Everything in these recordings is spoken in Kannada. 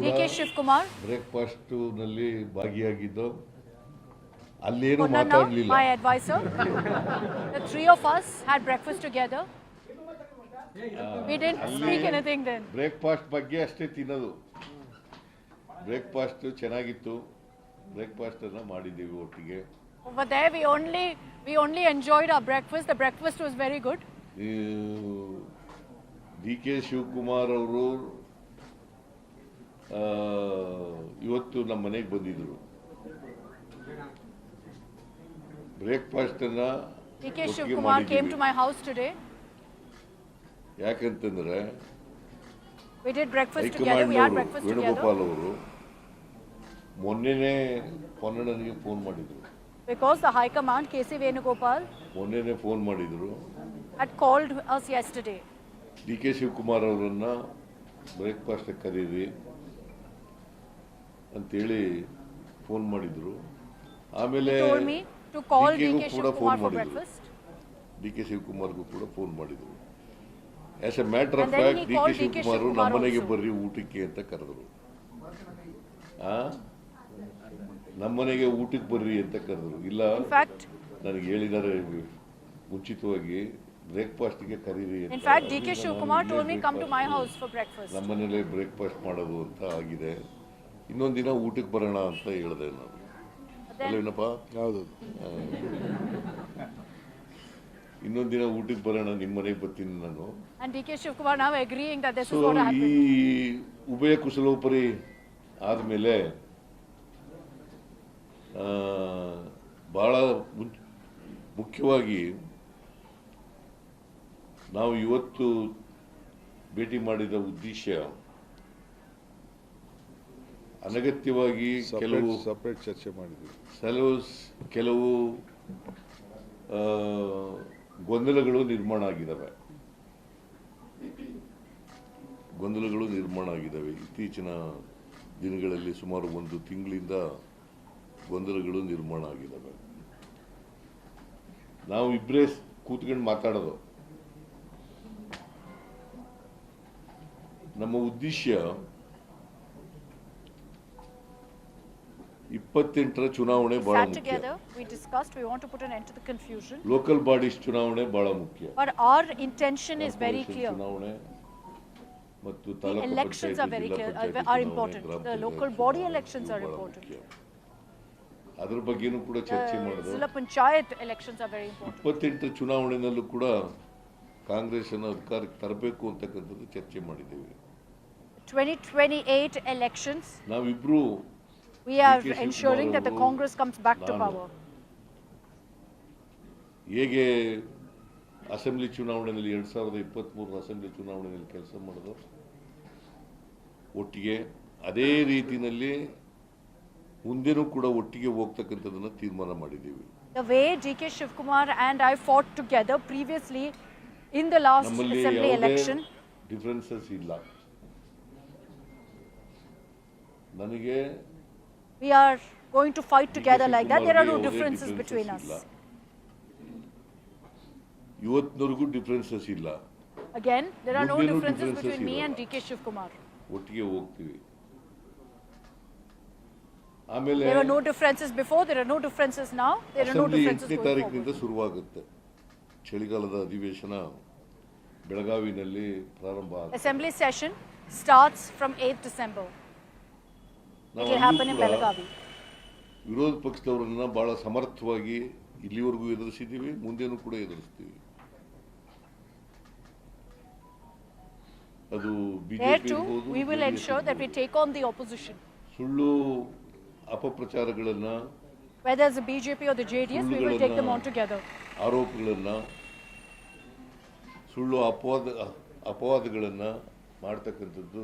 ಕೂಡ DK Shivkumar. ಬ್ರೇಕ್ಫಾಸ್ಟ್ ನಲ್ಲಿ ಭಾಗಿಯಾಗಿದ್ದು ಅಲ್ಲೇನು Ponnanna, ಮಾತಾಡಲಿಲ್ಲ. my advisor. The three of us had breakfast together. We didn't speak anything then. Breakfast ಬಗ್ಗೆ ಅಷ್ಟೇ ತಿನ್ನೋದು. ಬ್ರೇಕ್ಫಾಸ್ಟ್ ಚೆನ್ನಾಗಿತ್ತು. ಬ್ರೇಕ್ಫಾಸ್ಟ್ ಅನ್ನ ಮಾಡಿದ್ದೀವಿ ಒಟ್ಟಿಗೆ. Over there, we only enjoyed our breakfast. The breakfast was very good. DK Shivakumar ಅವರು ಇವತ್ತು ನಮ್ಮ ಮನೆಗೆ ಬಂದಿದ್ರು. ಬ್ರೇಕ್ಫಾಸ್ಟ್ ಅನ್ನ DK Shivkumar came to my house today. ಯಾಕಂತಂದ್ರೆ We did breakfast together. We had breakfast Venugopal together. ಅವರು ಮೊನ್ನೆನೇ ಪೊನ್ನಣ್ಣನಿಗೆ ಫೋನ್ ಮಾಡಿದ್ರು. Because the High Command, KC Venugopal, ಮೊನ್ನೆನೇ ಫೋನ್ ಮಾಡಿದ್ರು. had called us yesterday. DK Shivakumar ಅವರನ್ನ ಬ್ರೇಕ್ಫಾಸ್ಟ್ ಕರೀರಿ ಅಂತೇಳಿ ಫೋನ್ ಮಾಡಿದ್ರು. ಆಮೇಲೆ He told me to call DK DK ಕೂಡ Shivkumar ಫೋನ್ for ಮಾಡಿದ್ರು. breakfast. DK ಶಿವಕುಮಾರ್ಗೂ ಕೂಡ ಫೋನ್ ಮಾಡಿದ್ರು. As A matter of And then fact he DK called DK Shivakumar Shivkumar ನಮ್ಮನೆಗೆ also. ಬರ್ರಿ ಊಟಕ್ಕೆ ಅಂತ ಕರೆದ್ರು. ನಮ್ಮನೆಗೆ ಊಟಕ್ಕೆ ಬರ್ರಿ ಅಂತ ಕರೆದ್ರು. ಇಲ್ಲ In fact, ನನಗೆ ಹೇಳಿದ್ದಾರೆ ಮುಂಚಿತವಾಗಿ ಬ್ರೇಕ್ಫಾಸ್ಟ್ಗೆ ಕರೀರಿ ಅಂತ. in fact, DK Shivkumar told me come to my house for breakfast. ನಮ್ಮನೇಲೆ ಬ್ರೇಕ್ಫಾಸ್ಟ್ ಮಾಡೋದು ಅಂತ ಆಗಿದೆ. ಇನ್ನೊಂದು ದಿನ ಊಟಕ್ಕೆ ಬರೋಣ ಅಂತ ಹೇಳಿದೆ ನಾನು. ಅಲ್ಲೇನಪ್ಪ? ಹೌದು. ಇನ್ನೊಂದು ದಿನ ಊಟಕ್ಕೆ ಬರೋಣ, ನಿಮ್ಮ ಮನೆಗೆ ಬರ್ತೀನಿ ನಾನು. And DK Shivkumar now agreeing that this so is what ಈ happened. ಉಭಯ ಕುಶಲೋಪರಿ ಆದಮೇಲೆ ಬಹಳ ಮುಖ್ಯವಾಗಿ ನಾವು ಇವತ್ತು ಭೇಟಿ ಮಾಡಿದ ಉದ್ದೇಶ ಅನಗತ್ಯವಾಗಿ ಕೆಲವು ಸಪರೇಟ್ ಚರ್ಚೆ ಮಾಡಿದ್ವಿ. ಕೆಲವು ಗೊಂದಲಗಳು ನಿರ್ಮಾಣ ಆಗಿದ್ದಾವೆ. ಇತ್ತೀಚಿನ ದಿನಗಳಲ್ಲಿ ಸುಮಾರು ಒಂದು ತಿಂಗಳಿಂದ ಗೊಂದಲಗಳು ನಿರ್ಮಾಣ ಆಗಿದ್ದಾವೆ. ನಾವು ಇಬ್ಬರೇ ಕೂತ್ಕೊಂಡು ಮಾತಾಡೋದು. ನಮ್ಮ ಉದ್ದೇಶ 28ರ ಚುನಾವಣೆ ಬಹಳ Sat ಮುಖ್ಯ. together, we discussed, we want to put an end to the confusion. Local bodies ಚುನಾವಣೆ ಬಹಳ ಮುಖ್ಯ. But our intention is very corporation clear. ಚುನಾವಣೆ ಮತ್ತು The taluk elections are very clear, are important. The local body elections are important. ಅದರ ಬಗ್ಗೆನೂ ಕೂಡ ಚರ್ಚೆ ಮಾಡಿದ್ರು. Zilla Panchayat elections are very important. 28ರ ಚುನಾವಣೆಯಲ್ಲೂ ಕೂಡ ಕಾಂಗ್ರೆಸ್ ಅನ್ನು ಅಧಿಕಾರಕ್ಕೆ ತರಬೇಕು ಅಂತಕ್ಕಂಥದ್ದು ಚರ್ಚೆ ಮಾಡಿದ್ದೇವೆ. 2028 elections, ನಾವಿಬ್ರು we are DK Shivkumar ensuring that the ಅವರು, Congress comes back to ನಾನು power. ಹೇಗೆ ಅಸೆಂಬ್ಲಿ ಚುನಾವಣೆಯಲ್ಲಿ 2023 ಅಸೆಂಬ್ಲಿ ಚುನಾವಣೆಯಲ್ಲಿ ಕೆಲಸ ಮಾಡಿದ್ರು ಒಟ್ಟಿಗೆ, ಅದೇ ರೀತಿಯಲ್ಲಿ ಮುಂದೆನೂ ಕೂಡ ಒಟ್ಟಿಗೆ ಹೋಗ್ತಕ್ಕಂಥದ್ದನ್ನ ತೀರ್ಮಾನ ಮಾಡಿದ್ದೀವಿ. The way DK Shivkumar and I fought together previously in the last ನಮ್ಮಲ್ಲಿ assembly ಯಾವುದೇ election, ಡಿಫರೆನ್ಸಸ್ ಇಲ್ಲ. ನನಗೆ we are going to fight together like that. There are no ಯಾವುದೇ differences between us. ಇಲ್ಲ. ಇವತ್ತಿನವರೆಗೂ ಡಿಫರೆನ್ಸಸ್ ಇಲ್ಲ. Again, there are no ಮುಂದೇನೂ differences differences between me ಇಲ್ಲ. and DK Shivkumar. ಒಟ್ಟಿಗೆ ಹೋಗ್ತೀವಿ. ಆಮೇಲೆ There were no differences before, there are no differences now, there are no assembly differences 8ನೇ going ತಾರೀಕಿನಿಂದ forward. ಶುರುವಾಗುತ್ತೆ. ಚಳಿಗಾಲದ ಅಧಿವೇಶನ ಬೆಳಗಾವಿನಲ್ಲಿ ಪ್ರಾರಂಭ ಆಗುತ್ತೆ. Assembly session starts from 8th December. It will happen in Belagavi. ವಿರೋಧ ಪಕ್ಷದವರನ್ನ ಬಹಳ ಸಮರ್ಥವಾಗಿ ಇಲ್ಲಿವರೆಗೂ ಎದುರಿಸಿದ್ದೀವಿ, ಮುಂದೇನೂ ಕೂಡ ಎದುರಿಸ್ತೀವಿ. ಅದು There ಬಿಜೆಪಿ too, ಇರ್ಬೋದು, we will JDS ensure that we ಇರ್ಬೋದು. take on the opposition. ಸುಳ್ಳು ಅಪಪ್ರಚಾರಗಳನ್ನ, Whether it's the BJP or the JDS, we will take them on together. ಆರೋಪಗಳನ್ನ, ಸುಳ್ಳು ಅಪವಾದಗಳನ್ನ ಮಾಡ್ತಕ್ಕಂಥದ್ದು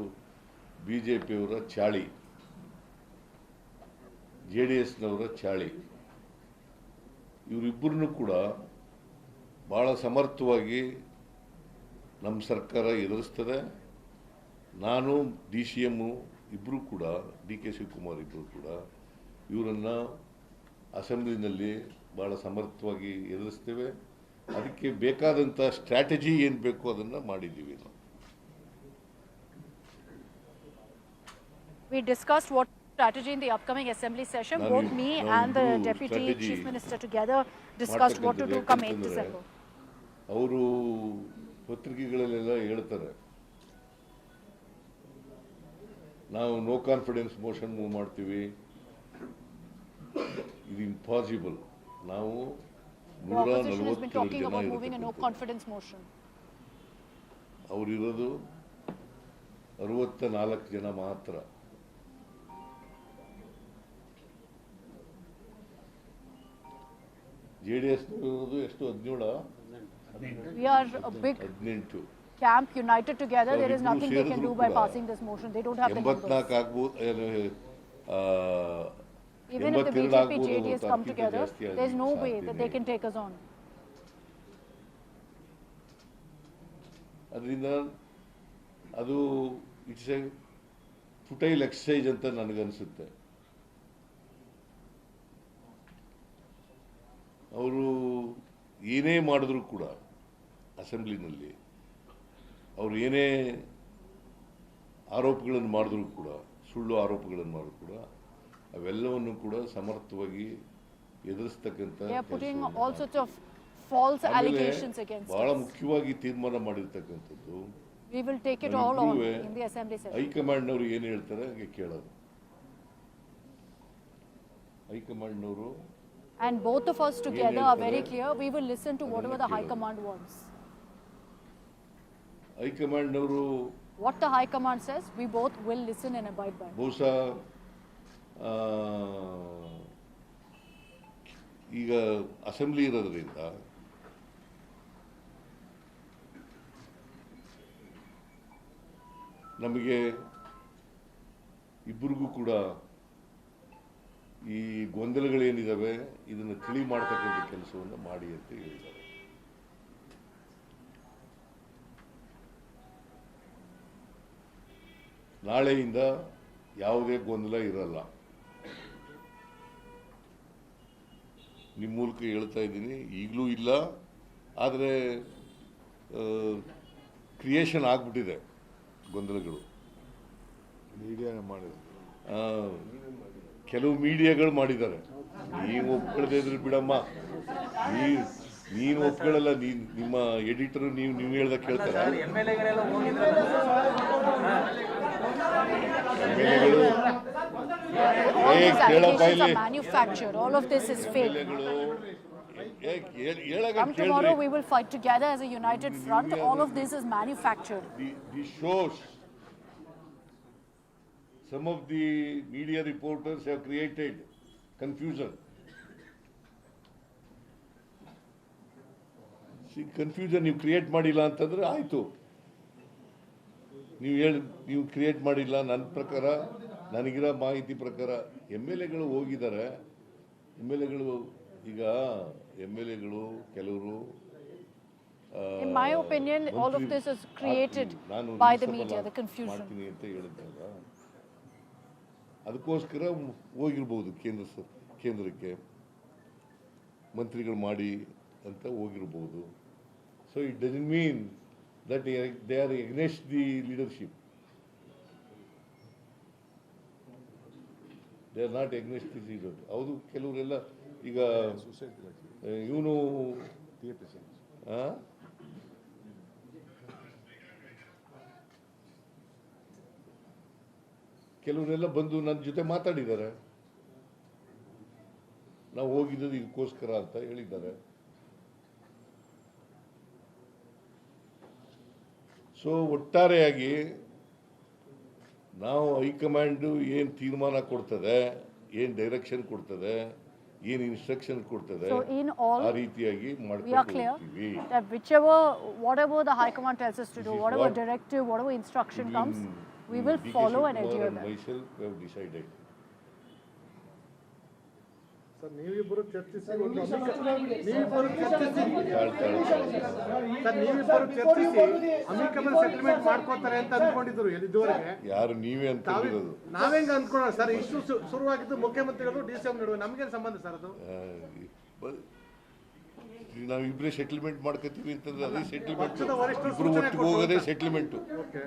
ಬಿಜೆಪಿಯವರ ಚಾಳಿ, JDSನವರ ಚಾಳಿ. ಇವರಿಬ್ಬರನ್ನು ಕೂಡ ಬಹಳ ಸಮರ್ಥವಾಗಿ ನಮ್ಮ ಸರ್ಕಾರ ಎದುರಿಸ್ತದೆ. ನಾನು DCM ಇಬ್ಬರು ಕೂಡ, DK ಶಿವಕುಮಾರ್ ಇಬ್ಬರು ಕೂಡ ಇವರನ್ನು ಅಸೆಂಬ್ಲಿನಲ್ಲಿ ಭಾಳ ಸಮರ್ಥವಾಗಿ ಎದುರಿಸ್ತೇವೆ. ಅದಕ್ಕೆ ಬೇಕಾದಂಥ ಸ್ಟ್ರಾಟಜಿ ಏನು ಬೇಕು ಅದನ್ನು ಮಾಡಿದ್ದೀವಿ ನಾವು. We discussed what strategy in the upcoming assembly session. Both me and the deputy strategy chief minister together discussed what to do come 8th ಯಾಕಂತಂದ್ರೆ December. ಅವರು ಪತ್ರಿಕೆಗಳಲ್ಲೆಲ್ಲ ಹೇಳ್ತಾರೆ ನಾವು ನೋ ಕಾನ್ಫಿಡೆನ್ಸ್ ಮೋಷನ್ ಮೂವ್ ಮಾಡ್ತೀವಿ, ಇದು ಇಂಪಾಸಿಬಲ್. ನಾವು The opposition has been 142 talking ಜನ about moving a no ಇರತಕ್ಕಂಥದ್ದು. confidence motion. ಅವರಿರೋದು 64 ಜನ ಮಾತ್ರ. JDS ಇರೋದು ಎಷ್ಟು 17? We are a big 18. camp united together. So There is we do nothing they can share do group by ಕೂಡ. passing this motion. They don't have the numbers. 84 ಆಗ್ಬೋದು, Even if the 82 BJP, ಆಗ್ಬೋದು, JDS come ಅದಕ್ಕಿಂತ together, ಜಾಸ್ತಿ ಆಗಿ there's no way ಸಾಧ್ಯನೇ that they can take us on. ಅದರಿಂದ ಅದು ಇಟ್ಸ್ ಎ ಫುಟೈಲ್ ಎಕ್ಸಸೈಜ್ ಅಂತ ನನಗನ್ಸುತ್ತೆ. ಅವರು ಏನೇ ಮಾಡಿದ್ರು ಕೂಡ ಅಸೆಂಬ್ಲಿನಲ್ಲಿ, ಅವರು ಏನೇ ಆರೋಪಗಳನ್ನು ಮಾಡಿದ್ರು ಕೂಡ, ಸುಳ್ಳು ಆರೋಪಗಳನ್ನು ಮಾಡಿದ್ರು ಕೂಡ, ಅವೆಲ್ಲವನ್ನು ಕೂಡ ಸಮರ್ಥವಾಗಿ ಎದುರಿಸ್ತಕ್ಕಂಥ They are putting ಕೆಲಸವನ್ನು all sorts of false ಆಮೇಲೆ allegations against ಬಹಳ us. ಮುಖ್ಯವಾಗಿ ತೀರ್ಮಾನ ಮಾಡಿರ್ತಕ್ಕಂಥದ್ದು, We will take it all on ನಾವಿಬ್ರುವೆ in the assembly session. ಹೈಕಮಾಂಡ್ನವರು ಏನು ಹೇಳ್ತಾರೆ ಹಾಗೆ ಕೇಳೋದು. ಹೈಕಮಾಂಡ್ನವರು And both of us together are very ಹೇಳ್ತಾರೆ, clear. We will listen to whatever the High ಕೇಳೋದು. Command wants. ಹೈಕಮಾಂಡ್ನವರು What the High Command says, we both will listen and abide by. ಬಹುಶಃ ಈಗ ಅಸೆಂಬ್ಲಿ ಇರೋದ್ರಿಂದ ನಮಗೆ ಇಬ್ಬರಿಗೂ ಕೂಡ ಈ ಗೊಂದಲಗಳೇನಿದಾವೆ ಇದನ್ನು ತಿಳಿ ಮಾಡ್ತಕ್ಕಂಥ ಕೆಲಸವನ್ನು ಮಾಡಿ ಅಂತ ಹೇಳಿದ್ದಾರೆ. ನಾಳೆಯಿಂದ ಯಾವುದೇ ಗೊಂದಲ ಇರಲ್ಲ. ನಿಮ್ಮ ಮೂಲಕ ಹೇಳ್ತಾ ಇದ್ದೀನಿ, ಈಗಲೂ ಇಲ್ಲ, ಆದರೆ ಕ್ರಿಯೇಷನ್ ಆಗ್ಬಿಟ್ಟಿದೆ ಗೊಂದಲಗಳು. ಮೀಡಿಯಾ ಮಾಡಿದ್ರು, ಕೆಲವು ಮೀಡಿಯಾಗಳು ಮಾಡಿದ್ದಾರೆ. ನೀವು ಒಪ್ಕೊಳ್ಳದೆ ಇದ್ರೆ ಬಿಡಮ್ಮ, ನೀನು ಒಪ್ಕೊಳ್ಳಲ್ಲ, ನಿಮ್ಮ ಎಡಿಟರ್ ನೀವು ಹೇಳ್ದ ಕೇಳ್ತಾರ? All these allegations are manufactured. All of this is fake. Come tomorrow, we will fight together as a united front. All of this is manufactured. This shows some of the media reporters have created confusion. See, confusion ನೀವು ಕ್ರಿಯೇಟ್ ಮಾಡಿಲ್ಲ ಅಂತಂದ್ರೆ ಆಯ್ತು. ನೀವು ಕ್ರಿಯೇಟ್ ಮಾಡಿಲ್ಲ. ನನ್ನ ಪ್ರಕಾರ, ನನಗಿರೋ ಮಾಹಿತಿ ಪ್ರಕಾರ MLAಗಳು ಹೋಗಿದ್ದಾರೆ. MLAಗಳು ಈಗ MLAಗಳು ಕೆಲವರು, In my opinion, all of this is created ನಾನು by the reshuffle media, the confusion. ಮಾಡ್ತೀನಿ ಅಂತ ಹೇಳಿದ್ದಾಗ ಅದಕ್ಕೋಸ್ಕರ ಹೋಗಿರ್ಬೋದು ಕೇಂದ್ರಕ್ಕೆ ಮಂತ್ರಿಗಳು ಮಾಡಿ ಅಂತ ಹೋಗಿರ್ಬೋದು. So it doesn't mean that they are against the leadership. They are not against the leader. ಹೌದು, ಕೆಲವರೆಲ್ಲ ಈಗ ಇವನು ಕೆಲವರೆಲ್ಲ ಬಂದು ನನ್ನ ಜೊತೆ ಮಾತಾಡಿದ್ದಾರೆ. ನಾವು ಹೋಗಿದ್ದು ಇದಕ್ಕೋಸ್ಕರ ಅಂತ ಹೇಳಿದ್ದಾರೆ. ಸೊ ಒಟ್ಟಾರೆಯಾಗಿ ನಾವು ಹೈಕಮಾಂಡು ಏನು ತೀರ್ಮಾನ ಕೊಡ್ತದೆ, ಏನು ಡೈರೆಕ್ಷನ್ ಕೊಡ್ತದೆ, ಏನು ಇನ್ಸ್ಟ್ರಕ್ಷನ್ ಕೊಡ್ತದೆ, So in all, ಆ ರೀತಿಯಾಗಿ we are ಮಾಡ್ಕೊಂಡು clear ಹೋಗ್ತೀವಿ. that whatever the High Command tells us to do, This is whatever what directive, whatever instruction comes, we will DK follow and Shiv Kumar adhere and that. myself have decided. Sir ನೀವಿಬ್ಬರು ಚರ್ಚಿಸಿ ನೀವಿಬ್ಬರು ಚರ್ಚಿಸಿ ಅಮಿಕಬಲ್ ಸೆಟಲ್ಮೆಂಟ್ ಮಾಡ್ಕೋತಾರೆ ಅಂತ ಅನ್ಕೊಂಡಿದ್ರು ಇದುವರೆಗೆ. ಯಾರು ನೀವೇ ಅನ್ಕೊಂಡಿರೋದು? ನಾವೇಂಗ ಅನ್ಕೊಳ್ಳೋಣ ಸರ್? ಇಶ್ಯೂ ಶುರುವಾಗಿದ್ದು ಮುಖ್ಯಮಂತ್ರಿಗಳು DCM ನಡುವೆ, ನಮ್ಗೇನು ಸಂಬಂಧ ಸರ್ ಅದು? ನಾವಿಬ್ಬರೇ ಸೆಟಲ್ಮೆಂಟ್ ಮಾಡ್ಕೋತೀವಿ ಅಂತಂದ್ರೆ ಅದೇ ಸೆಟಲ್ಮೆಂಟ್. ಪಕ್ಷದ ವರಿಷ್ಠರು ಇಬ್ರು ಸೂಚನೆ ಒಟ್ಟಿಗೆ ಹೋಗೋದೇ ಸೆಟಲ್ಮೆಂಟು. ಓಕೆ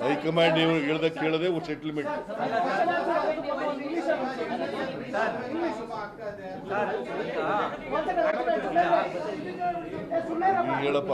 ಹೈಕಮಾಂಡ್ ನೀವು ಹೇಳ್ದಾಗ ಕೇಳೋದೇ ಸೆಟಲ್ಮೆಂಟ್. ಹೇಳಪ್ಪ.